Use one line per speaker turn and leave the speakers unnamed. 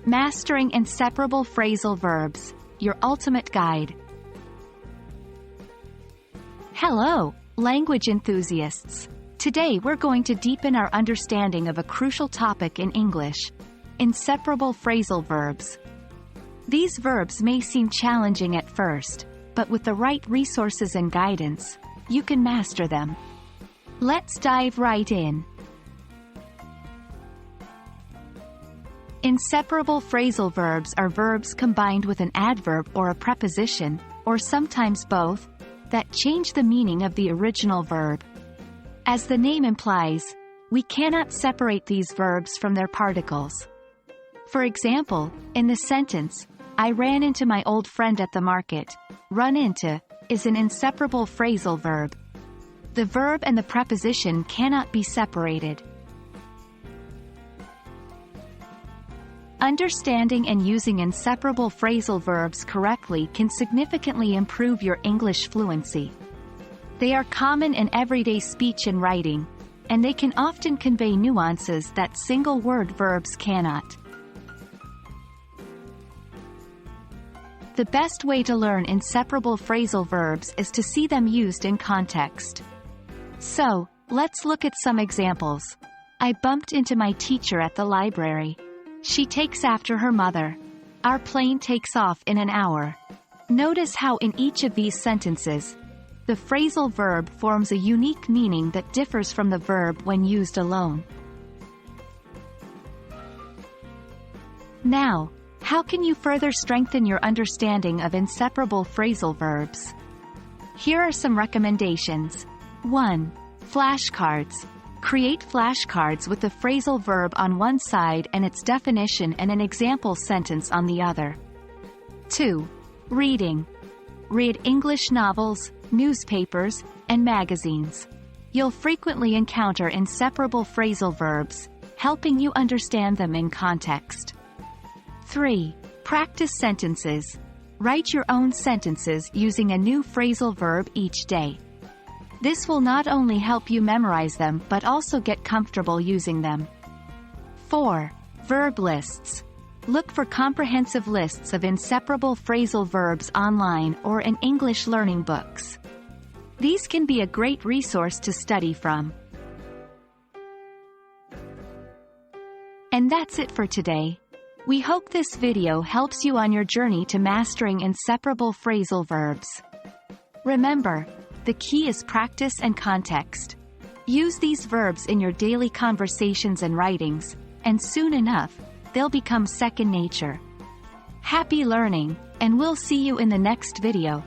Mastering Inseparable Phrasal Verbs, your ultimate guide. Hello, language enthusiasts. Today we're going to deepen our understanding of a crucial topic in English: inseparable phrasal verbs. These verbs may seem challenging at first, but with the right resources and guidance, you can master them. Let's dive right in. Inseparable phrasal verbs are verbs combined with an adverb or a preposition, or sometimes both, that change the meaning of the original verb. As the name implies, we cannot separate these verbs from their particles. For example, in the sentence, "I ran into my old friend at the market," run into is an inseparable phrasal verb. The verb and the preposition cannot be separated. Understanding and using inseparable phrasal verbs correctly can significantly improve your English fluency. They are common in everyday speech and writing, and they can often convey nuances that single-word verbs cannot. The best way to learn inseparable phrasal verbs is to see them used in context. So, let's look at some examples. I bumped into my teacher at the library. She takes after her mother. Our plane takes off in an hour. Notice how in each of these sentences, the phrasal verb forms a unique meaning that differs from the verb when used alone. Now, how can you further strengthen your understanding of inseparable phrasal verbs? Here are some recommendations. 1. Flashcards. Create flashcards with the phrasal verb on one side and its definition and an example sentence on the other. 2. Reading. Read English novels, newspapers, and magazines. You'll frequently encounter inseparable phrasal verbs, helping you understand them in context. 3. Practice sentences. Write your own sentences using a new phrasal verb each day. This will not only help you memorize them but also get comfortable using them. 4. Verb lists. Look for comprehensive lists of inseparable phrasal verbs online or in English learning books. These can be a great resource to study from. And that's it for today. We hope this video helps you on your journey to mastering inseparable phrasal verbs. Remember, the key is practice and context. Use these verbs in your daily conversations and writings, and soon enough, they'll become second nature. Happy learning, and we'll see you in the next video.